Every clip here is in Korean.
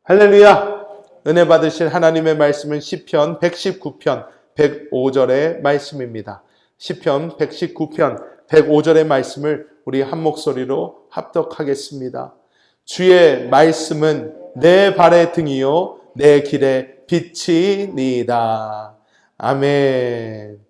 할렐루야! 은혜 받으실 하나님의 말씀은 시편 119편 105절의 말씀입니다. 시편 119편 105절의 말씀을 우리 한 목소리로 합독하겠습니다. 주의 말씀은 내 발의 등이요 내 길의 빛이니이다. 아멘.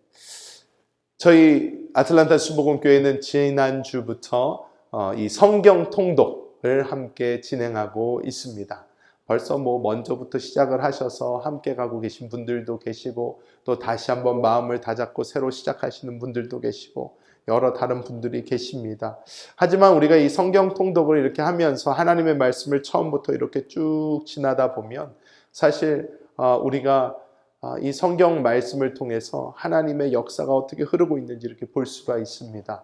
저희 아틀란타 수복음교회는 지난주부터 이 성경 통독을 함께 진행하고 있습니다. 벌써 먼저부터 시작을 하셔서 함께 가고 계신 분들도 계시고, 또 다시 한번 마음을 다잡고 새로 시작하시는 분들도 계시고, 여러 다른 분들이 계십니다. 하지만 우리가 이 성경 통독을 이렇게 하면서 하나님의 말씀을 처음부터 이렇게 쭉 지나다 보면 사실 우리가 이 성경 말씀을 통해서 하나님의 역사가 어떻게 흐르고 있는지 이렇게 볼 수가 있습니다.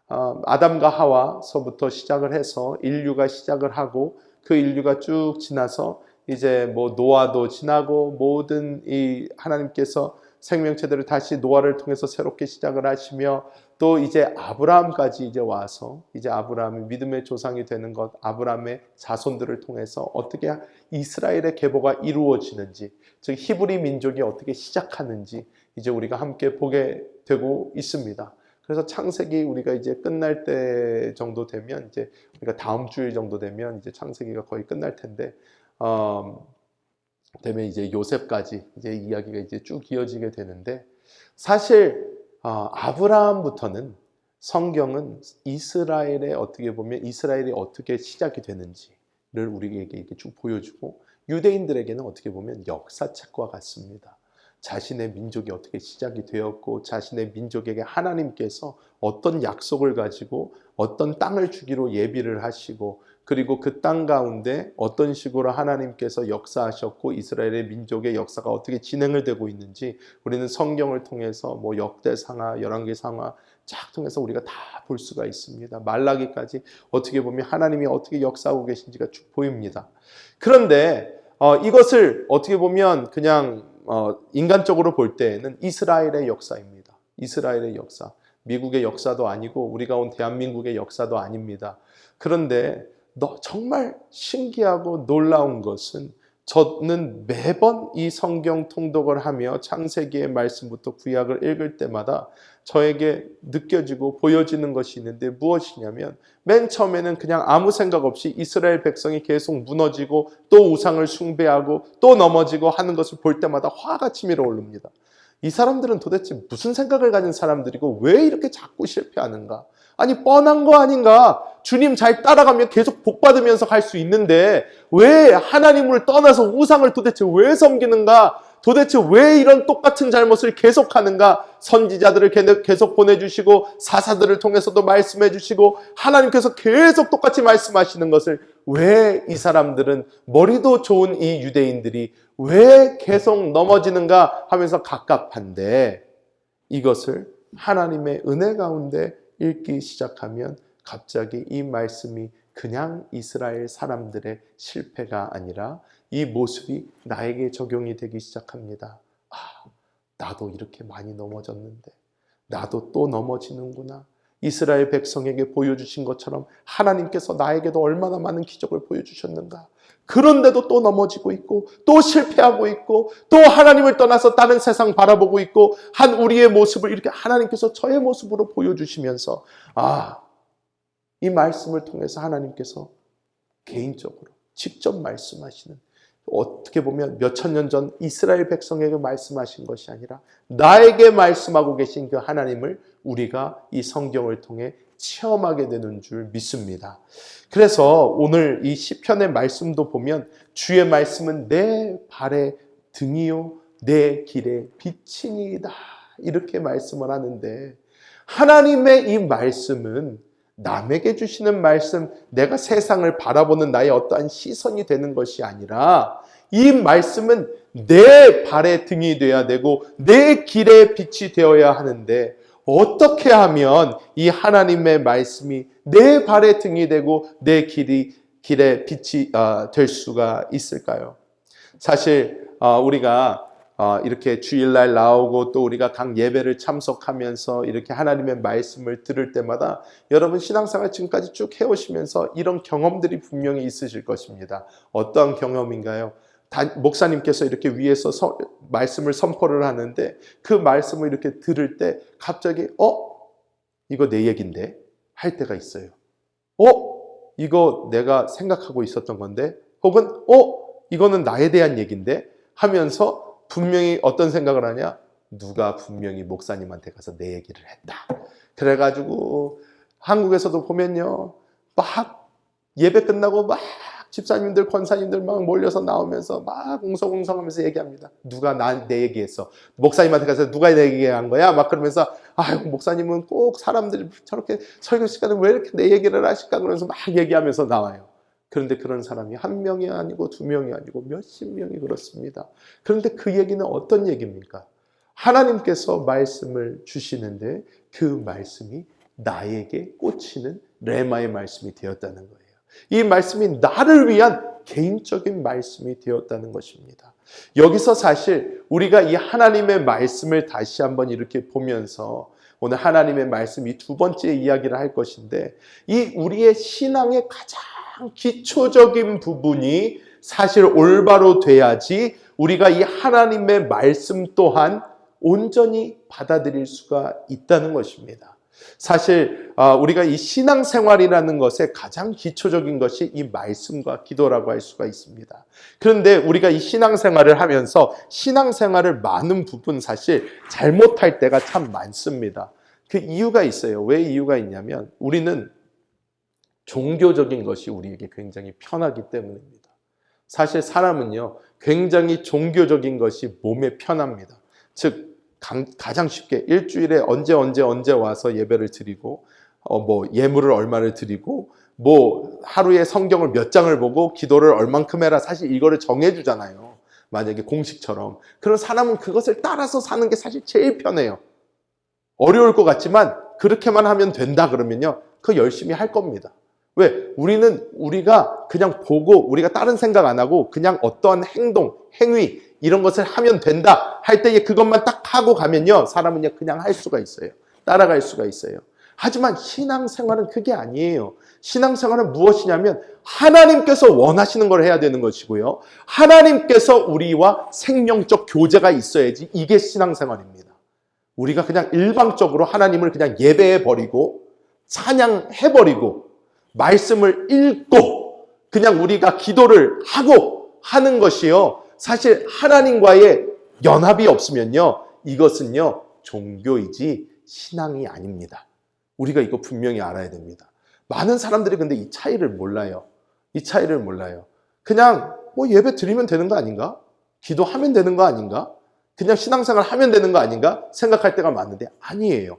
아담과 하와서부터 시작을 해서 인류가 시작을 하고, 그 인류가 쭉 지나서 이제 노아도 지나고, 모든 이 하나님께서 생명체들을 다시 노아를 통해서 새롭게 시작을 하시며, 또 이제 아브라함까지 이제 와서 이제 아브라함이 믿음의 조상이 되는 것, 아브라함의 자손들을 통해서 어떻게 이스라엘의 계보가 이루어지는지, 즉 히브리 민족이 어떻게 시작하는지 이제 우리가 함께 보게 되고 있습니다. 그래서 창세기 우리가 이제 끝날 때 정도 되면, 이제 우리가 다음 주일 정도 되면 이제 창세기가 거의 끝날 텐데, 되면 이제 요셉까지 이제 이야기가 이제 쭉 이어지게 되는데, 사실 아브라함부터는 성경은 이스라엘의 어떻게 보면 이스라엘이 어떻게 시작이 되는지를 우리에게 이렇게 쭉 보여주고, 유대인들에게는 어떻게 보면 역사책과 같습니다. 자신의 민족이 어떻게 시작이 되었고, 자신의 민족에게 하나님께서 어떤 약속을 가지고 어떤 땅을 주기로 예비를 하시고, 그리고 그 땅 가운데 어떤 식으로 하나님께서 역사하셨고, 이스라엘의 민족의 역사가 어떻게 진행을 되고 있는지 우리는 성경을 통해서 역대상하, 열왕기상하 쫙 통해서 우리가 다 볼 수가 있습니다. 말라기까지 어떻게 보면 하나님이 어떻게 역사하고 계신지가 쭉 보입니다. 그런데 이것을 어떻게 보면 그냥 인간적으로 볼 때에는 이스라엘의 역사입니다. 이스라엘의 역사. 미국의 역사도 아니고 우리가 온 대한민국의 역사도 아닙니다. 그런데 정말 신기하고 놀라운 것은, 저는 매번 이 성경 통독을 하며 창세기의 말씀부터 구약을 읽을 때마다 저에게 느껴지고 보여지는 것이 있는데, 무엇이냐면 맨 처음에는 그냥 아무 생각 없이 이스라엘 백성이 계속 무너지고 또 우상을 숭배하고 또 넘어지고 하는 것을 볼 때마다 화가 치밀어 오릅니다. 이 사람들은 도대체 무슨 생각을 가진 사람들이고 왜 이렇게 자꾸 실패하는가? 아니, 뻔한 거 아닌가? 주님 잘 따라가면 계속 복받으면서 갈 수 있는데 왜 하나님을 떠나서 우상을 도대체 왜 섬기는가? 도대체 왜 이런 똑같은 잘못을 계속하는가? 선지자들을 계속 보내주시고 사사들을 통해서도 말씀해 주시고 하나님께서 계속 똑같이 말씀하시는 것을 왜 이 사람들은, 머리도 좋은 이 유대인들이 왜 계속 넘어지는가 하면서 갑갑한데, 이것을 하나님의 은혜 가운데 읽기 시작하면 갑자기 이 말씀이 그냥 이스라엘 사람들의 실패가 아니라 이 모습이 나에게 적용이 되기 시작합니다. 나도 이렇게 많이 넘어졌는데 나도 또 넘어지는구나. 이스라엘 백성에게 보여주신 것처럼 하나님께서 나에게도 얼마나 많은 기적을 보여주셨는가. 그런데도 또 넘어지고 있고 또 실패하고 있고 또 하나님을 떠나서 다른 세상 바라보고 있고 한 우리의 모습을 이렇게 하나님께서 저의 모습으로 보여주시면서, 이 말씀을 통해서 하나님께서 개인적으로 직접 말씀하시는, 어떻게 보면 몇천 년 전 이스라엘 백성에게 말씀하신 것이 아니라 나에게 말씀하고 계신 그 하나님을 우리가 이 성경을 통해 체험하게 되는 줄 믿습니다. 그래서 오늘 이 시편의 말씀도 보면 주의 말씀은 내 발의 등이요 내 길의 빛이니이다, 이렇게 말씀을 하는데, 하나님의 이 말씀은 남에게 주시는 말씀, 내가 세상을 바라보는 나의 어떠한 시선이 되는 것이 아니라 이 말씀은 내 발의 등이 되어야 되고 내 길의 빛이 되어야 하는데, 어떻게 하면 이 하나님의 말씀이 내 발의 등이 되고 내 길의 빛이 될 수가 있을까요? 사실 우리가 이렇게 주일날 나오고 또 우리가 각 예배를 참석하면서 이렇게 하나님의 말씀을 들을 때마다 여러분 신앙생활 지금까지 쭉 해오시면서 이런 경험들이 분명히 있으실 것입니다. 어떠한 경험인가요? 목사님께서 이렇게 위에서 말씀을 선포를 하는데 그 말씀을 이렇게 들을 때 갑자기 이거 내 얘긴데 할 때가 있어요. 이거 내가 생각하고 있었던 건데 혹은 이거는 나에 대한 얘긴데 하면서 분명히 어떤 생각을 하냐? 누가 분명히 목사님한테 가서 내 얘기를 했다. 그래가지고 한국에서도 보면요, 막 예배 끝나고 막 집사님들, 권사님들 막 몰려서 나오면서 막 웅성웅성하면서 얘기합니다. 누가 내 얘기했어? 목사님한테 가서 누가 내 얘기한 거야? 막 그러면서 아이고 목사님은 꼭 사람들이 저렇게 설교 시간에 왜 이렇게 내 얘기를 하실까? 그러면서 막 얘기하면서 나와요. 그런데 그런 사람이 한 명이 아니고 두 명이 아니고 몇십 명이 그렇습니다. 그런데 그 얘기는 어떤 얘기입니까? 하나님께서 말씀을 주시는데 그 말씀이 나에게 꽂히는 레마의 말씀이 되었다는 거예요. 이 말씀이 나를 위한 개인적인 말씀이 되었다는 것입니다. 여기서 사실 우리가 이 하나님의 말씀을 다시 한번 이렇게 보면서 오늘 하나님의 말씀 이 두 번째 이야기를 할 것인데 이 우리의 신앙의 가장 기초적인 부분이 사실 올바로 돼야지 우리가 이 하나님의 말씀 또한 온전히 받아들일 수가 있다는 것입니다. 사실 우리가 이 신앙생활이라는 것의 가장 기초적인 것이 이 말씀과 기도라고 할 수가 있습니다. 그런데 우리가 이 신앙생활을 하면서 신앙생활을 많은 부분 사실 잘못할 때가 참 많습니다. 그 이유가 있어요. 왜 이유가 있냐면 우리는 종교적인 것이 우리에게 굉장히 편하기 때문입니다. 사실 사람은요, 굉장히 종교적인 것이 몸에 편합니다. 즉 가장 쉽게 일주일에 언제 와서 예배를 드리고 예물을 얼마를 드리고 하루에 성경을 몇 장을 보고 기도를 얼만큼 해라. 사실 이거를 정해주잖아요. 만약에 공식처럼. 그런 사람은 그것을 따라서 사는 게 사실 제일 편해요. 어려울 것 같지만 그렇게만 하면 된다 그러면요, 그거 열심히 할 겁니다. 왜? 우리가 그냥 보고 우리가 다른 생각 안 하고 그냥 어떠한 행동, 행위 이런 것을 하면 된다 할 때에 그것만 딱 하고 가면요, 사람은 그냥 할 수가 있어요. 따라갈 수가 있어요. 하지만 신앙생활은 그게 아니에요. 신앙생활은 무엇이냐면 하나님께서 원하시는 걸 해야 되는 것이고요. 하나님께서 우리와 생명적 교제가 있어야지 이게 신앙생활입니다. 우리가 그냥 일방적으로 하나님을 그냥 예배해버리고 찬양해버리고 말씀을 읽고 그냥 우리가 기도를 하고 하는 것이요, 사실 하나님과의 연합이 없으면요, 이것은요 종교이지 신앙이 아닙니다. 우리가 이거 분명히 알아야 됩니다. 많은 사람들이 근데 이 차이를 몰라요. 그냥 예배 드리면 되는 거 아닌가? 기도하면 되는 거 아닌가? 그냥 신앙생활 하면 되는 거 아닌가? 생각할 때가 많은데 아니에요.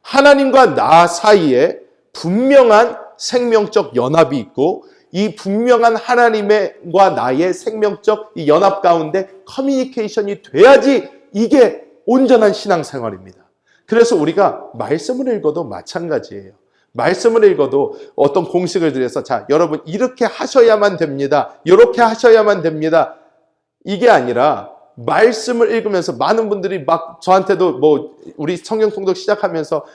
하나님과 나 사이에 분명한 생명적 연합이 있고 이 분명한 하나님과 나의 생명적 이 연합 가운데 커뮤니케이션이 돼야지 이게 온전한 신앙생활입니다. 그래서 우리가 말씀을 읽어도 마찬가지예요. 말씀을 읽어도 어떤 공식을 들여서 자, 여러분 이렇게 하셔야만 됩니다. 이렇게 하셔야만 됩니다. 이게 아니라 말씀을 읽으면서 많은 분들이 막 저한테도 우리 성경 통독 시작하면서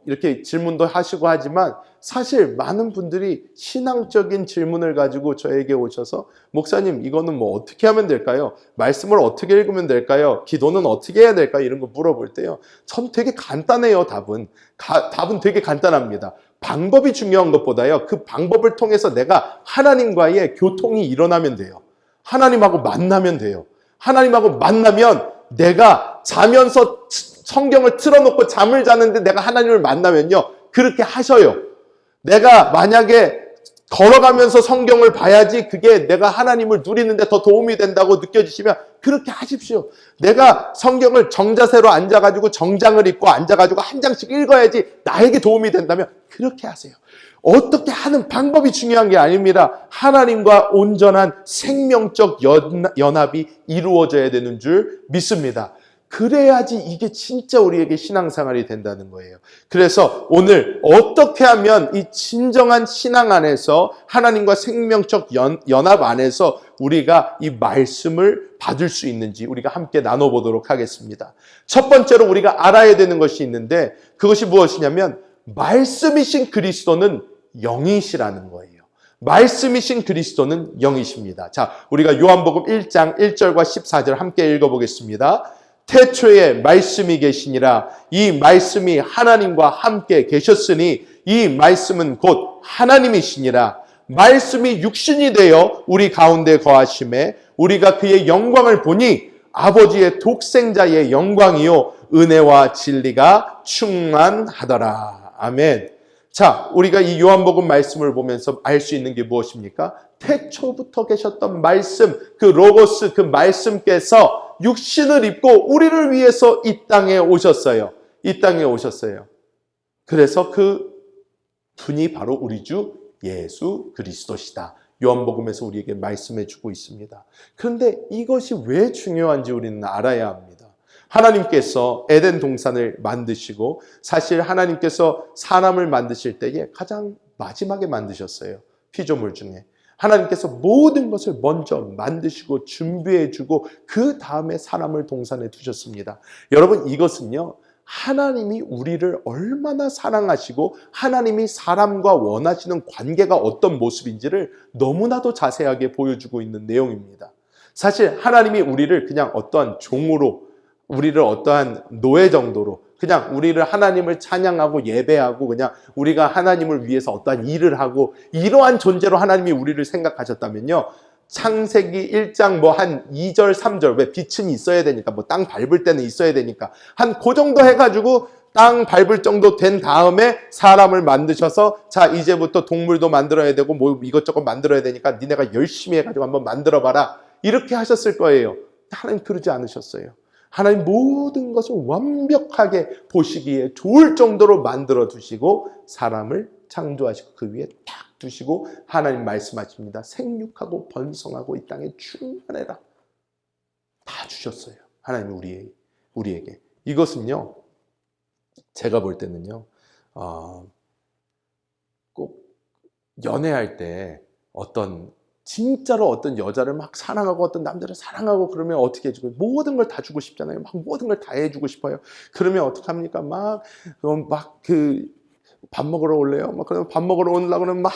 이렇게 질문도 하시고 하지만 사실 많은 분들이 신앙적인 질문을 가지고 저에게 오셔서 목사님 이거는 어떻게 하면 될까요? 말씀을 어떻게 읽으면 될까요? 기도는 어떻게 해야 될까요? 이런 거 물어볼 때요, 전 되게 간단해요. 답은 되게 간단합니다. 방법이 중요한 것보다요, 그 방법을 통해서 내가 하나님과의 교통이 일어나면 돼요. 하나님하고 만나면 돼요. 하나님하고 만나면 내가 자면서 성경을 틀어놓고 잠을 자는데 내가 하나님을 만나면요, 그렇게 하셔요. 내가 만약에 걸어가면서 성경을 봐야지 그게 내가 하나님을 누리는데 더 도움이 된다고 느껴지시면 그렇게 하십시오. 내가 성경을 정자세로 앉아가지고 정장을 입고 앉아가지고 한 장씩 읽어야지 나에게 도움이 된다면 그렇게 하세요. 어떻게 하는 방법이 중요한 게 아닙니다. 하나님과 온전한 생명적 연합이 이루어져야 되는 줄 믿습니다. 그래야지 이게 진짜 우리에게 신앙생활이 된다는 거예요. 그래서 오늘 어떻게 하면 이 진정한 신앙 안에서 하나님과 생명적 연합 안에서 우리가 이 말씀을 받을 수 있는지 우리가 함께 나눠보도록 하겠습니다. 첫 번째로 우리가 알아야 되는 것이 있는데 그것이 무엇이냐면 말씀이신 그리스도는 영이시라는 거예요. 말씀이신 그리스도는 영이십니다. 자, 우리가 요한복음 1장 1절과 14절 함께 읽어보겠습니다. 태초에 말씀이 계시니라. 이 말씀이 하나님과 함께 계셨으니 이 말씀은 곧 하나님이시니라. 말씀이 육신이 되어 우리 가운데 거하심에 우리가 그의 영광을 보니 아버지의 독생자의 영광이요 은혜와 진리가 충만하더라. 아멘. 자, 우리가 이 요한복음 말씀을 보면서 알 수 있는 게 무엇입니까? 태초부터 계셨던 말씀, 그 로고스, 그 말씀께서 육신을 입고 우리를 위해서 이 땅에 오셨어요. 이 땅에 오셨어요. 그래서 그 분이 바로 우리 주 예수 그리스도시다. 요한복음에서 우리에게 말씀해 주고 있습니다. 그런데 이것이 왜 중요한지 우리는 알아야 합니다. 하나님께서 에덴 동산을 만드시고 사실 하나님께서 사람을 만드실 때에 가장 마지막에 만드셨어요. 피조물 중에. 하나님께서 모든 것을 먼저 만드시고 준비해주고 그 다음에 사람을 동산에 두셨습니다. 여러분 이것은요. 하나님이 우리를 얼마나 사랑하시고 하나님이 사람과 원하시는 관계가 어떤 모습인지를 너무나도 자세하게 보여주고 있는 내용입니다. 사실 하나님이 우리를 그냥 어떠한 종으로 우리를 어떠한 노예 정도로 그냥 우리를 하나님을 찬양하고 예배하고 그냥 우리가 하나님을 위해서 어떠한 일을 하고 이러한 존재로 하나님이 우리를 생각하셨다면요. 창세기 1장 뭐 한 2절 3절 왜 빛은 있어야 되니까 뭐 땅 밟을 때는 있어야 되니까 한 그 정도 해가지고 땅 밟을 정도 된 다음에 사람을 만드셔서 자 이제부터 동물도 만들어야 되고 뭐 이것저것 만들어야 되니까 니네가 열심히 해가지고 한번 만들어봐라 이렇게 하셨을 거예요. 하나님 그러지 않으셨어요. 하나님 모든 것을 완벽하게 보시기에 좋을 정도로 만들어 두시고 사람을 창조하시고 그 위에 딱 두시고 하나님 말씀하십니다. 생육하고 번성하고 이 땅에 충만해라. 다 주셨어요. 하나님이 우리에게. 이것은요. 제가 볼 때는요. 꼭 연애할 때 진짜로 어떤 여자를 막 사랑하고 어떤 남자를 사랑하고 그러면 어떻게 해주고 모든 걸 다 주고 싶잖아요. 막 모든 걸 다 해주고 싶어요. 그러면 어떡합니까? 밥 먹으러 올래요? 그러면 밥 먹으러 오려고 그러면 막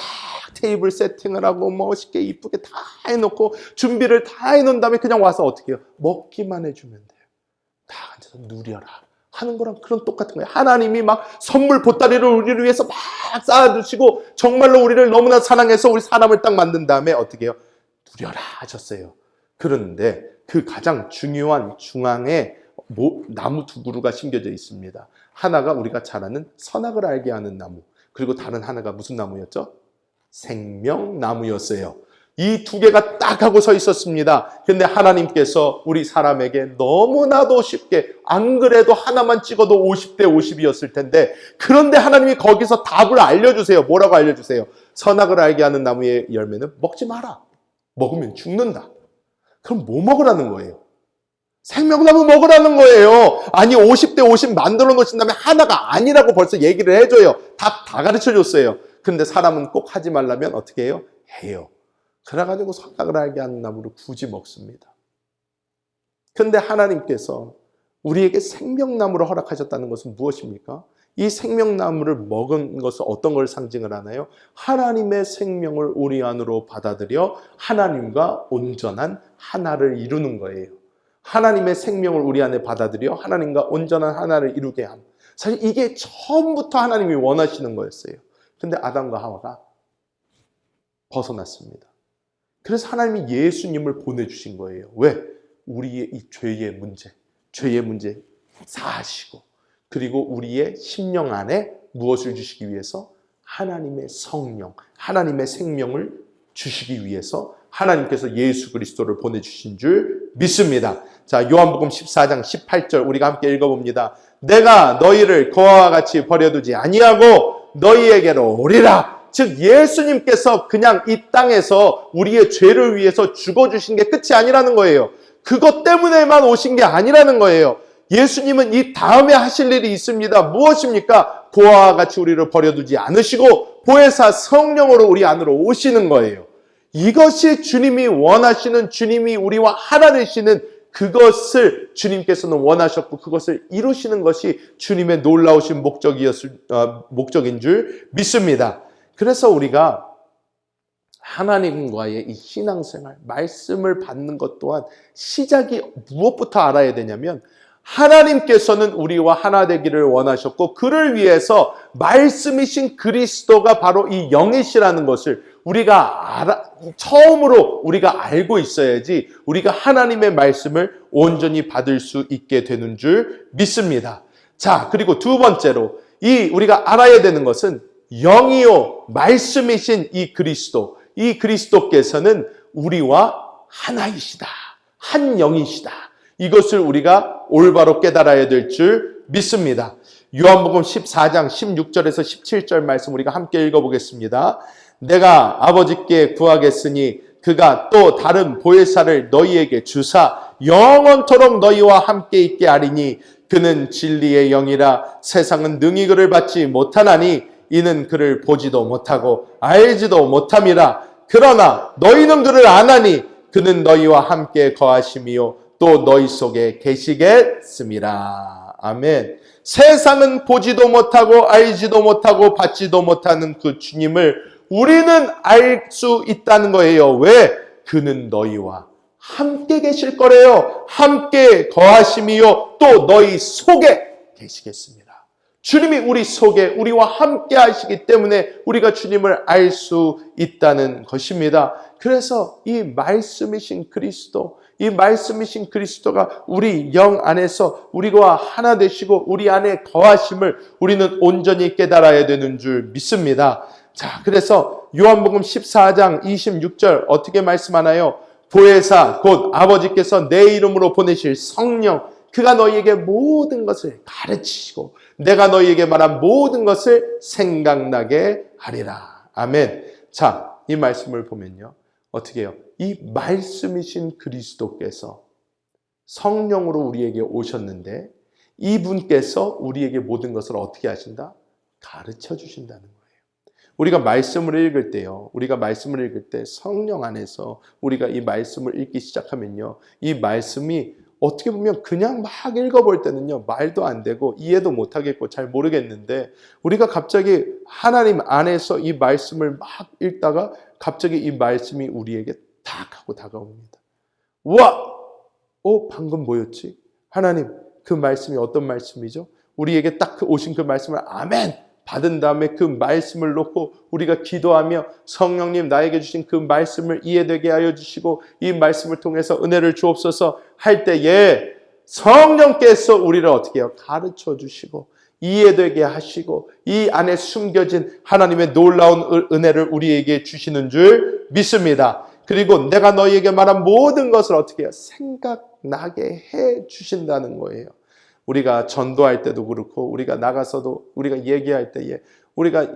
테이블 세팅을 하고 멋있게 이쁘게 다 해놓고 준비를 다 해놓은 다음에 그냥 와서 어떻게 해요? 먹기만 해주면 돼요. 다 앉아서 누려라. 하는 거랑 그런 똑같은 거예요. 하나님이 막 선물 보따리를 우리를 위해서 막 쌓아두시고 정말로 우리를 너무나 사랑해서 우리 사람을 딱 만든 다음에 어떻게 해요? 누려라 하셨어요. 그런데 그 가장 중요한 중앙에 나무 두 그루가 심겨져 있습니다. 하나가 우리가 잘 아는 선악을 알게 하는 나무, 그리고 다른 하나가 무슨 나무였죠? 생명나무였어요. 이 두 개가 딱 하고 서 있었습니다. 근데 하나님께서 우리 사람에게 너무나도 쉽게 안 그래도 하나만 찍어도 50대 50이었을 텐데 그런데 하나님이 거기서 답을 알려주세요. 뭐라고 알려주세요? 선악을 알게 하는 나무의 열매는 먹지 마라. 먹으면 죽는다. 그럼 뭐 먹으라는 거예요? 생명나무 먹으라는 거예요. 아니 50대 50 만들어 놓으신 다음에 하나가 아니라고 벌써 얘기를 해줘요. 다 가르쳐 줬어요. 근데 사람은 꼭 하지 말라면 어떻게 해요? 해요. 그래가지고 선악을 알게 하는 나무를 굳이 먹습니다. 근데 하나님께서 우리에게 생명나무를 허락하셨다는 것은 무엇입니까? 이 생명나무를 먹은 것은 어떤 걸 상징을 하나요? 하나님의 생명을 우리 안으로 받아들여 하나님과 온전한 하나를 이루는 거예요. 하나님의 생명을 우리 안에 받아들여 하나님과 온전한 하나를 이루게 함. 사실 이게 처음부터 하나님이 원하시는 거였어요. 근데 아담과 하와가 벗어났습니다. 그래서 하나님이 예수님을 보내주신 거예요. 왜? 우리의 이 죄의 문제 사하시고 그리고 우리의 심령 안에 무엇을 주시기 위해서? 하나님의 성령, 하나님의 생명을 주시기 위해서 하나님께서 예수 그리스도를 보내주신 줄 믿습니다. 자, 요한복음 14장 18절 우리가 함께 읽어봅니다. 내가 너희를 그와 같이 버려두지 아니하고 너희에게로 오리라. 즉 예수님께서 그냥 이 땅에서 우리의 죄를 위해서 죽어주신 게 끝이 아니라는 거예요. 그것 때문에만 오신 게 아니라는 거예요. 예수님은 이 다음에 하실 일이 있습니다. 무엇입니까? 그와 같이 우리를 버려두지 않으시고 보혜사 성령으로 우리 안으로 오시는 거예요. 이것이 주님이 원하시는, 주님이 우리와 하나 되시는 그것을 주님께서는 원하셨고 그것을 이루시는 것이 주님의 놀라우신 목적인 줄 믿습니다. 그래서 우리가 하나님과의 이 신앙생활, 말씀을 받는 것 또한 시작이 무엇부터 알아야 되냐면 하나님께서는 우리와 하나 되기를 원하셨고 그를 위해서 말씀이신 그리스도가 바로 이 영이시라는 것을 우리가 처음으로 우리가 알고 있어야지 우리가 하나님의 말씀을 온전히 받을 수 있게 되는 줄 믿습니다. 자, 그리고 두 번째로 우리가 알아야 되는 것은 영이요 말씀이신 이 그리스도께서는 우리와 하나이시다. 한 영이시다. 이것을 우리가 올바로 깨달아야 될 줄 믿습니다. 요한복음 14장 16절에서 17절 말씀 우리가 함께 읽어보겠습니다. 내가 아버지께 구하겠으니 그가 또 다른 보혜사를 너희에게 주사 영원토록 너희와 함께 있게 하리니 그는 진리의 영이라 세상은 능히 그를 받지 못하나니 이는 그를 보지도 못하고 알지도 못함이라. 그러나 너희는 그를 아나니 그는 너희와 함께 거하심이요 또 너희 속에 계시겠음이라. 아멘. 세상은 보지도 못하고 알지도 못하고 받지도 못하는 그 주님을 우리는 알 수 있다는 거예요. 왜? 그는 너희와 함께 계실 거래요. 함께 거하심이요 또 너희 속에 계시겠습니다. 주님이 우리 속에 우리와 함께 하시기 때문에 우리가 주님을 알 수 있다는 것입니다. 그래서 이 말씀이신 그리스도가 우리 영 안에서 우리와 하나 되시고 우리 안에 거하심을 우리는 온전히 깨달아야 되는 줄 믿습니다. 자, 그래서 요한복음 14장 26절 어떻게 말씀하나요? 보혜사 곧 아버지께서 내 이름으로 보내실 성령 그가 너희에게 모든 것을 가르치시고 내가 너희에게 말한 모든 것을 생각나게 하리라. 아멘. 자, 이 말씀을 보면요. 어떻게 해요? 이 말씀이신 그리스도께서 성령으로 우리에게 오셨는데 이분께서 우리에게 모든 것을 어떻게 하신다? 가르쳐 주신다는 거예요. 우리가 말씀을 읽을 때요. 우리가 말씀을 읽을 때 성령 안에서 우리가 이 말씀을 읽기 시작하면요. 이 말씀이 어떻게 보면 그냥 막 읽어볼 때는요. 말도 안 되고 이해도 못하겠고 잘 모르겠는데 우리가 갑자기 하나님 안에서 이 말씀을 막 읽다가 갑자기 이 말씀이 우리에게 탁 하고 다가옵니다. 와! 방금 뭐였지? 하나님 그 말씀이 어떤 말씀이죠? 우리에게 딱 오신 그 말씀을 아멘! 받은 다음에 그 말씀을 놓고 우리가 기도하며 성령님 나에게 주신 그 말씀을 이해되게 하여 주시고 이 말씀을 통해서 은혜를 주옵소서 할 때에 성령께서 우리를 어떻게 해요? 가르쳐 주시고 이해되게 하시고 이 안에 숨겨진 하나님의 놀라운 은혜를 우리에게 주시는 줄 믿습니다. 그리고 내가 너희에게 말한 모든 것을 어떻게 해요? 생각나게 해 주신다는 거예요. 우리가 전도할 때도 그렇고 우리가 나가서도 우리가 얘기할 때에 우리가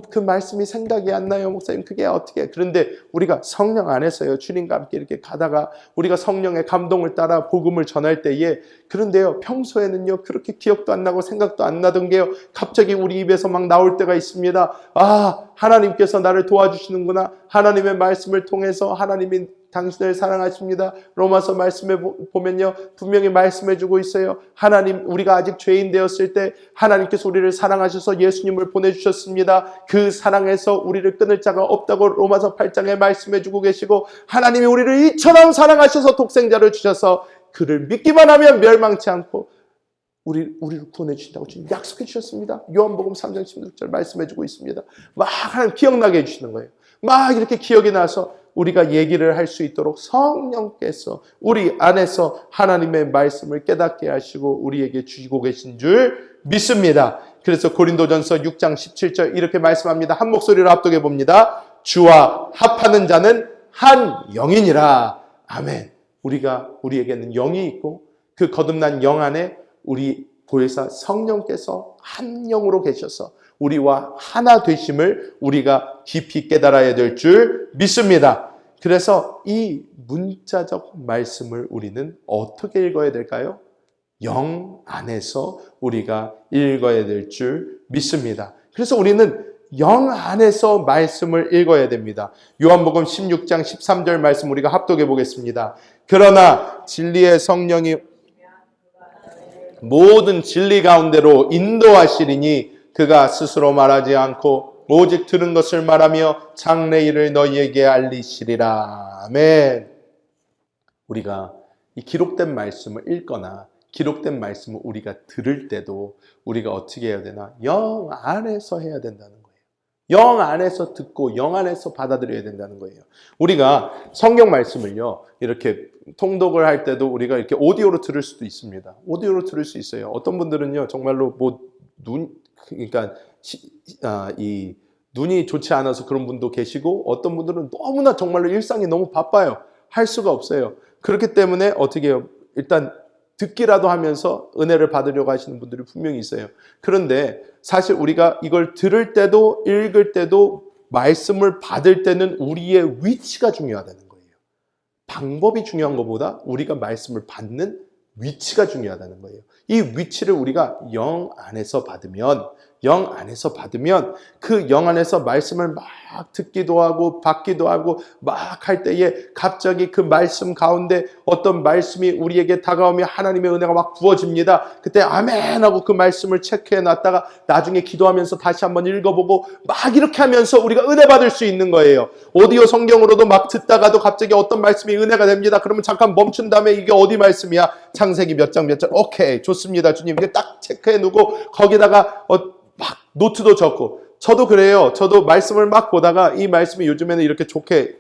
그 말씀이 생각이 안 나요 목사님 그게 어떻게 그런데 우리가 성령 안에서요 주님과 함께 이렇게 가다가 우리가 성령의 감동을 따라 복음을 전할 때에 그런데요 평소에는요 그렇게 기억도 안 나고 생각도 안 나던 게요 갑자기 우리 입에서 막 나올 때가 있습니다. 하나님께서 나를 도와주시는구나. 하나님의 말씀을 통해서 하나님이 당신을 사랑하십니다. 로마서 말씀에 보면요 분명히 말씀해주고 있어요. 하나님 우리가 아직 죄인 되었을 때 하나님께서 우리를 사랑하셔서 예수님을 보내주셨습니다. 그 사랑에서 우리를 끊을 자가 없다고 로마서 8장에 말씀해주고 계시고 하나님이 우리를 이처럼 사랑하셔서 독생자를 주셔서 그를 믿기만 하면 멸망치 않고 우리를 구원해 주신다고 주님 약속해 주셨습니다. 요한복음 3장 16절 말씀해주고 있습니다. 막 하나님 기억나게 해주시는 거예요. 막 이렇게 기억이 나서 우리가 얘기를 할 수 있도록 성령께서 우리 안에서 하나님의 말씀을 깨닫게 하시고 우리에게 주시고 계신 줄 믿습니다. 그래서 고린도전서 6장 17절 이렇게 말씀합니다. 한 목소리로 합독해 봅니다. 주와 합하는 자는 한 영이니라. 아멘. 우리에게는 영이 있고 그 거듭난 영 안에 우리 보혜사 성령께서 한 영으로 계셔서 우리와 하나 되심을 우리가 깊이 깨달아야 될 줄 믿습니다. 그래서 이 문자적 말씀을 우리는 어떻게 읽어야 될까요? 영 안에서 우리가 읽어야 될 줄 믿습니다. 그래서 우리는 영 안에서 말씀을 읽어야 됩니다. 요한복음 16장 13절 말씀 우리가 합독해 보겠습니다. 그러나 진리의 성령이 모든 진리 가운데로 인도하시리니 그가 스스로 말하지 않고 오직 들은 것을 말하며 장래 일을 너희에게 알리시리라. 아멘. 우리가 이 기록된 말씀을 읽거나 기록된 말씀을 우리가 들을 때도 우리가 어떻게 해야 되나? 영 안에서 해야 된다는 거예요. 영 안에서 듣고 영 안에서 받아들여야 된다는 거예요. 우리가 성경 말씀을요, 이렇게 통독을 할 때도 우리가 이렇게 오디오로 들을 수도 있습니다. 오디오로 들을 수 있어요. 어떤 분들은요, 정말로 그러니까 이 눈이 좋지 않아서 그런 분도 계시고, 어떤 분들은 너무나 정말로 일상이 너무 바빠요. 할 수가 없어요. 그렇기 때문에 어떻게 해요? 일단 듣기라도 하면서 은혜를 받으려고 하시는 분들이 분명히 있어요. 그런데 사실 우리가 이걸 들을 때도 읽을 때도 말씀을 받을 때는 우리의 위치가 중요하다는 거예요. 방법이 중요한 것보다 우리가 말씀을 받는 위치가 중요하다는 거예요. 이 위치를 우리가 영 안에서 받으면 그 영 안에서 말씀을 막 듣기도 하고 받기도 하고 막 할 때에 갑자기 그 말씀 가운데 어떤 말씀이 우리에게 다가오며 하나님의 은혜가 막 부어집니다. 그때 아멘 하고 그 말씀을 체크해 놨다가 나중에 기도하면서 다시 한번 읽어보고 막 이렇게 하면서 우리가 은혜 받을 수 있는 거예요. 오디오 성경으로도 막 듣다가도 갑자기 어떤 말씀이 은혜가 됩니다. 그러면 잠깐 멈춘 다음에 이게 어디 말씀이야? 창세기 몇 장 오케이 좋습니다 주님. 이게 딱 체크해 놓고 거기다가 막 노트도 적고. 저도 그래요. 저도 말씀을 막 보다가 이 말씀이 요즘에는 이렇게 좋게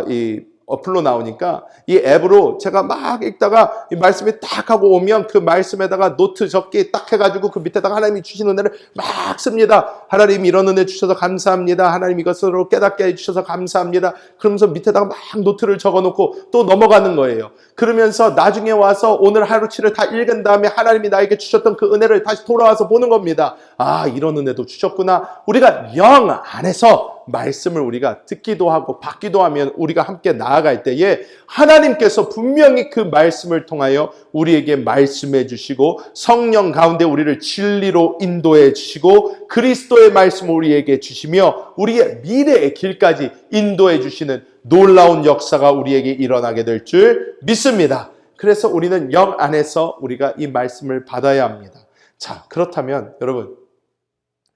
이 어플로 나오니까 이 앱으로 제가 막 읽다가 이 말씀이 딱 하고 오면 그 말씀에다가 노트 적기 딱 해가지고 그 밑에다가 하나님이 주신 은혜를 막 씁니다. 하나님 이런 은혜 주셔서 감사합니다. 하나님 이것으로 깨닫게 해주셔서 감사합니다. 그러면서 밑에다가 막 노트를 적어놓고 또 넘어가는 거예요. 그러면서 나중에 와서 오늘 하루치를 다 읽은 다음에 하나님이 나에게 주셨던 그 은혜를 다시 돌아와서 보는 겁니다. 아, 이런 은혜도 주셨구나. 우리가 영 안에서 말씀을 우리가 듣기도 하고 받기도 하면 우리가 함께 나아갈 때에 하나님께서 분명히 그 말씀을 통하여 우리에게 말씀해 주시고 성령 가운데 우리를 진리로 인도해 주시고 그리스도의 말씀을 우리에게 주시며 우리의 미래의 길까지 인도해 주시는 놀라운 역사가 우리에게 일어나게 될 줄 믿습니다. 그래서 우리는 영 안에서 우리가 이 말씀을 받아야 합니다. 자, 그렇다면 여러분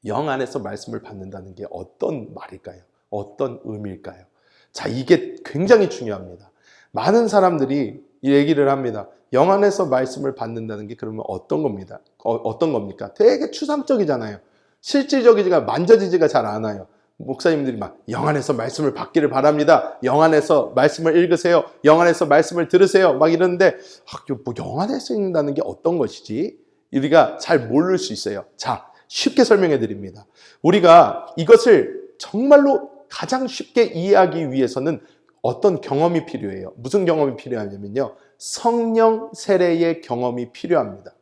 영 안에서 말씀을 받는다는 게 어떤 말일까요? 어떤 의미일까요? 자, 이게 굉장히 중요합니다. 많은 사람들이 이 얘기를 합니다. 영 안에서 말씀을 받는다는 게 그러면 어떤 겁니다? 어떤 겁니까? 되게 추상적이잖아요. 실질적이지가 만져지지가 잘 않아요. 목사님들이 막 영 안에서 말씀을 받기를 바랍니다. 영 안에서 말씀을 읽으세요. 영 안에서 말씀을 들으세요. 막 이러는데 뭐 영 안에서 읽는다는 게 어떤 것이지? 우리가 잘 모를 수 있어요. 자, 쉽게 설명해 드립니다. 우리가 이것을 정말로 가장 쉽게 이해하기 위해서는 어떤 경험이 필요해요. 무슨 경험이 필요하냐면요. 성령 세례의 경험이 필요합니다.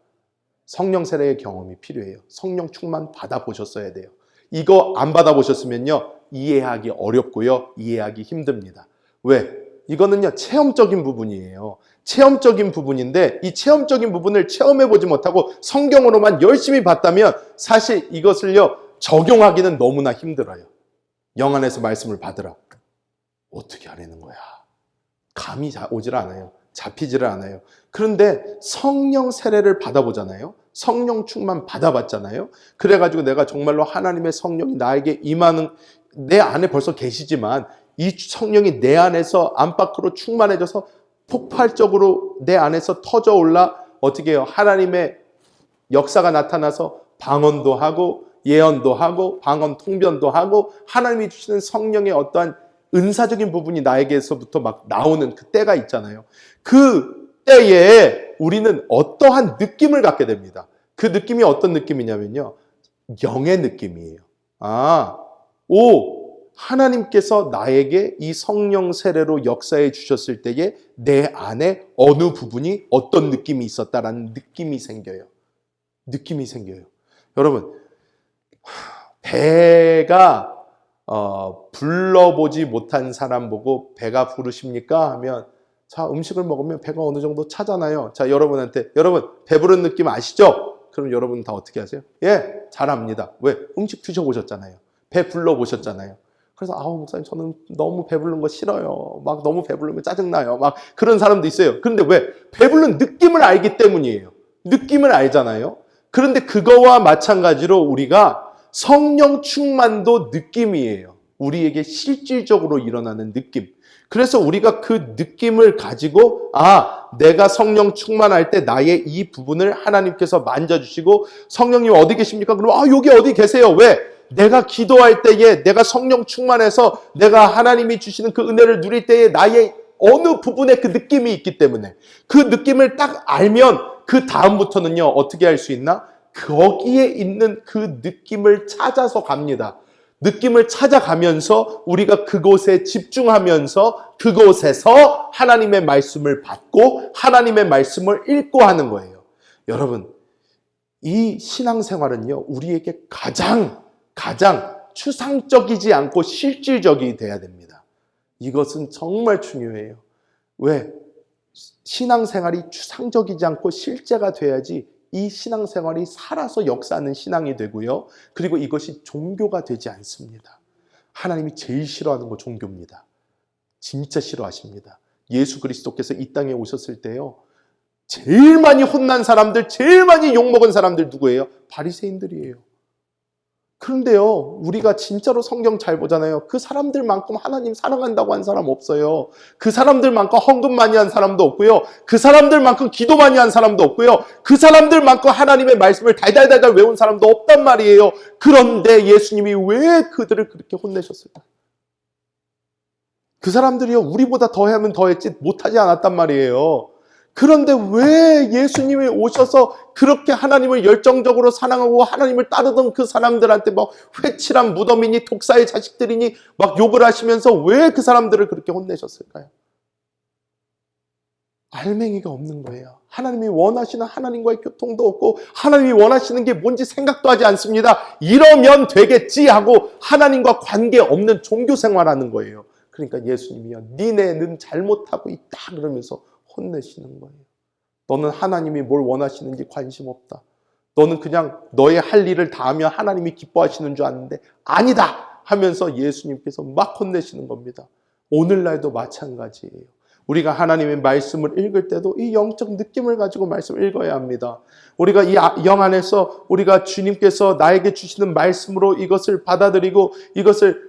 성령 세례의 경험이 필요해요. 성령 충만 받아보셨어야 돼요. 이거 안 받아보셨으면요. 이해하기 어렵고요. 이해하기 힘듭니다. 왜? 이거는요. 체험적인 부분이에요. 체험적인 부분인데 이 체험적인 부분을 체험해보지 못하고 성경으로만 열심히 봤다면 사실 이것을요. 적용하기는 너무나 힘들어요. 영 안에서 말씀을 받으라. 어떻게 하려는 거야? 감이 오질 않아요. 잡히지를 않아요. 그런데 성령 세례를 받아보잖아요. 성령 충만 받아봤잖아요. 그래가지고 내가 정말로 하나님의 성령이 나에게 임하는 내 안에 벌써 계시지만 이 성령이 내 안에서 안팎으로 충만해져서 폭발적으로 내 안에서 터져 올라 어떻게 해요? 하나님의 역사가 나타나서 방언도 하고 예언도 하고 방언 통변도 하고 하나님이 주시는 성령의 어떠한 은사적인 부분이 나에게서부터 막 나오는 그 때가 있잖아요. 그 때에 우리는 어떠한 느낌을 갖게 됩니다. 그 느낌이 어떤 느낌이냐면요. 영의 느낌이에요. 하나님께서 나에게 이 성령 세례로 역사해 주셨을 때에 내 안에 어느 부분이 어떤 느낌이 있었다라는 느낌이 생겨요. 느낌이 생겨요. 여러분, 배가 불러보지 못한 사람 보고 배가 부르십니까? 하면 자, 음식을 먹으면 배가 어느 정도 차잖아요. 자, 여러분 배부른 느낌 아시죠? 그럼 여러분 다 어떻게 하세요? 예, 잘 압니다. 왜? 음식 드셔보셨잖아요. 배 불러보셨잖아요. 그래서 목사님 저는 너무 배부른 거 싫어요. 막 너무 배부르면 짜증나요. 막 그런 사람도 있어요. 그런데 왜? 배부른 느낌을 알기 때문이에요. 느낌을 알잖아요. 그런데 그거와 마찬가지로 우리가 성령 충만도 느낌이에요. 우리에게 실질적으로 일어나는 느낌. 그래서 우리가 그 느낌을 가지고 내가 성령 충만할 때 나의 이 부분을 하나님께서 만져주시고 성령님 어디 계십니까? 그러면 여기 어디 계세요? 왜? 내가 기도할 때에 내가 성령 충만해서 내가 하나님이 주시는 그 은혜를 누릴 때에 나의 어느 부분에 그 느낌이 있기 때문에 그 느낌을 딱 알면 그 다음부터는요 어떻게 할 수 있나? 거기에 있는 그 느낌을 찾아서 갑니다. 느낌을 찾아가면서 우리가 그곳에 집중하면서 그곳에서 하나님의 말씀을 받고 하나님의 말씀을 읽고 하는 거예요. 여러분, 이 신앙생활은요 우리에게 가장 추상적이지 않고 실질적이 돼야 됩니다. 이것은 정말 중요해요. 왜? 신앙생활이 추상적이지 않고 실제가 돼야지 이 신앙생활이 살아서 역사하는 신앙이 되고요. 그리고 이것이 종교가 되지 않습니다. 하나님이 제일 싫어하는 거 종교입니다. 진짜 싫어하십니다. 예수 그리스도께서 이 땅에 오셨을 때요. 제일 많이 혼난 사람들, 제일 많이 욕먹은 사람들 누구예요? 바리새인들이에요. 그런데요, 우리가 진짜로 성경 잘 보잖아요. 그 사람들만큼 하나님 사랑한다고 한 사람 없어요. 그 사람들만큼 헌금 많이 한 사람도 없고요. 그 사람들만큼 기도 많이 한 사람도 없고요. 그 사람들만큼 하나님의 말씀을 달달달달 외운 사람도 없단 말이에요. 그런데 예수님이 왜 그들을 그렇게 혼내셨을까? 그 사람들이요, 우리보다 더하면 더했지 못하지 않았단 말이에요. 그런데 왜 예수님이 오셔서 그렇게 하나님을 열정적으로 사랑하고 하나님을 따르던 그 사람들한테 막 회칠한 무덤이니 독사의 자식들이니 막 욕을 하시면서 왜 그 사람들을 그렇게 혼내셨을까요? 알맹이가 없는 거예요. 하나님이 원하시는 하나님과의 교통도 없고 하나님이 원하시는 게 뭔지 생각도 하지 않습니다. 이러면 되겠지 하고 하나님과 관계없는 종교 생활하는 거예요. 그러니까 예수님이요, 니네는 잘못하고 있다 그러면서 혼내시는 거예요. 너는 하나님이 뭘 원하시는지 관심 없다. 너는 그냥 너의 할 일을 다 하면 하나님이 기뻐하시는 줄 아는데 아니다 하면서 예수님께서 막 혼내시는 겁니다. 오늘날도 마찬가지예요. 우리가 하나님의 말씀을 읽을 때도 이 영적 느낌을 가지고 말씀을 읽어야 합니다. 우리가 이 영 안에서 우리가 주님께서 나에게 주시는 말씀으로 이것을 받아들이고 이것을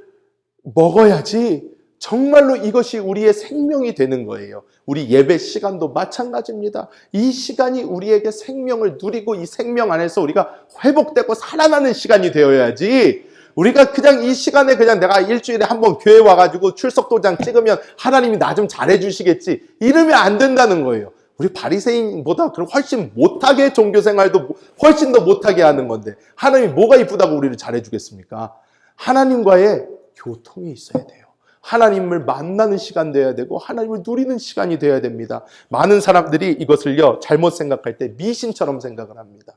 먹어야지 정말로 이것이 우리의 생명이 되는 거예요. 우리 예배 시간도 마찬가지입니다. 이 시간이 우리에게 생명을 누리고 이 생명 안에서 우리가 회복되고 살아나는 시간이 되어야지 우리가 그냥 이 시간에 그냥 내가 일주일에 한 번 교회 와가지고 출석도장 찍으면 하나님이 나 좀 잘해주시겠지 이러면 안 된다는 거예요. 우리 바리새인보다 그럼 훨씬 못하게 종교생활도 훨씬 더 못하게 하는 건데 하나님이 뭐가 이쁘다고 우리를 잘해주겠습니까? 하나님과의 교통이 있어야 돼요. 하나님을 만나는 시간 되어야 되고 하나님을 누리는 시간이 되어야 됩니다. 많은 사람들이 이것을요 잘못 생각할 때 미신처럼 생각을 합니다.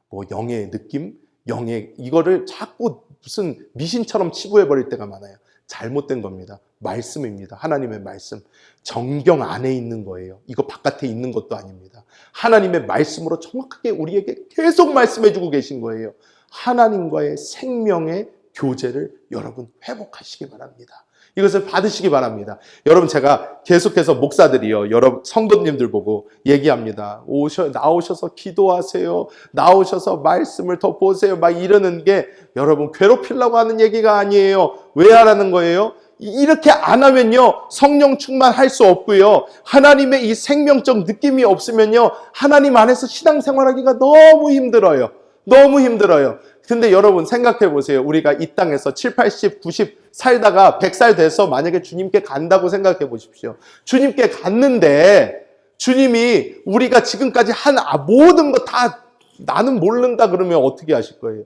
뭐 영의 느낌, 영의 이거를 자꾸 무슨 미신처럼 치부해버릴 때가 많아요. 잘못된 겁니다. 말씀입니다. 하나님의 말씀. 정경 안에 있는 거예요. 이거 바깥에 있는 것도 아닙니다. 하나님의 말씀으로 정확하게 우리에게 계속 말씀해주고 계신 거예요. 하나님과의 생명의 교제를 여러분 회복하시기 바랍니다. 이것을 받으시기 바랍니다. 여러분 제가 계속해서 목사들이요 여러분 성도님들 보고 얘기합니다. 나오셔서 기도하세요. 나오셔서 말씀을 더 보세요. 막 이러는 게 여러분 괴롭히려고 하는 얘기가 아니에요. 왜 하라는 거예요? 이렇게 안 하면요 성령 충만할 수 없고요. 하나님의 이 생명적 느낌이 없으면요 하나님 안에서 신앙생활하기가 너무 힘들어요. 너무 힘들어요. 근데 여러분 생각해 보세요. 우리가 이 땅에서 7, 80, 90 살다가 100살 돼서 만약에 주님께 간다고 생각해 보십시오. 주님께 갔는데 주님이 우리가 지금까지 한 모든 거 다 나는 모른다 그러면 어떻게 하실 거예요?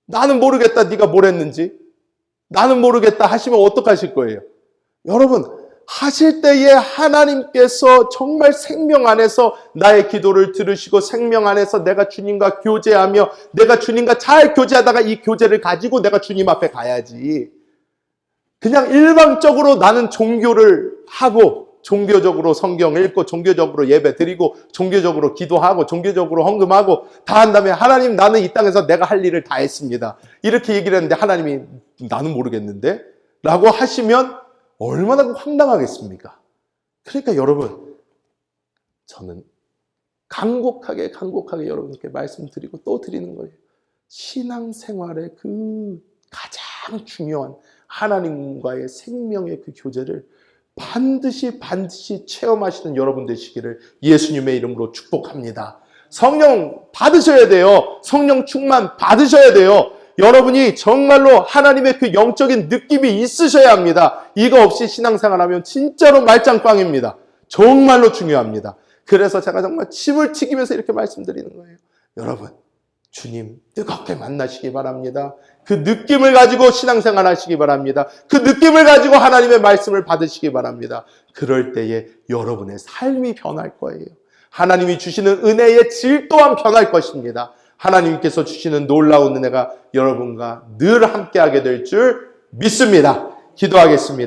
나는 모르겠다 네가 뭘 했는지 나는 모르겠다 하시면 어떡하실 거예요? 여러분 하실 때에 하나님께서 정말 생명 안에서 나의 기도를 들으시고 생명 안에서 내가 주님과 교제하며 내가 주님과 잘 교제하다가 이 교제를 가지고 내가 주님 앞에 가야지. 그냥 일방적으로 나는 종교를 하고 종교적으로 성경 읽고 종교적으로 예배 드리고 종교적으로 기도하고 종교적으로 헌금하고 다 한 다음에 하나님 나는 이 땅에서 내가 할 일을 다 했습니다. 이렇게 얘기를 했는데 하나님이 나는 모르겠는데 라고 하시면 얼마나 황당하겠습니까? 그러니까 여러분 저는 간곡하게 여러분께 말씀드리고 또 드리는 거예요. 신앙생활의 그 가장 중요한 하나님과의 생명의 그 교제를 반드시 체험하시는 여러분 되시기를 예수님의 이름으로 축복합니다. 성령 받으셔야 돼요. 성령 충만 받으셔야 돼요. 여러분이 정말로 하나님의 그 영적인 느낌이 있으셔야 합니다. 이거 없이 신앙생활하면 진짜로 말짱꽝입니다. 정말로 중요합니다. 그래서 제가 정말 침을 튀기면서 이렇게 말씀드리는 거예요. 여러분, 주님 뜨겁게 만나시기 바랍니다. 그 느낌을 가지고 신앙생활 하시기 바랍니다. 그 느낌을 가지고 하나님의 말씀을 받으시기 바랍니다. 그럴 때에 여러분의 삶이 변할 거예요. 하나님이 주시는 은혜의 질 또한 변할 것입니다. 하나님께서 주시는 놀라운 은혜가 여러분과 늘 함께하게 될 줄 믿습니다. 기도하겠습니다.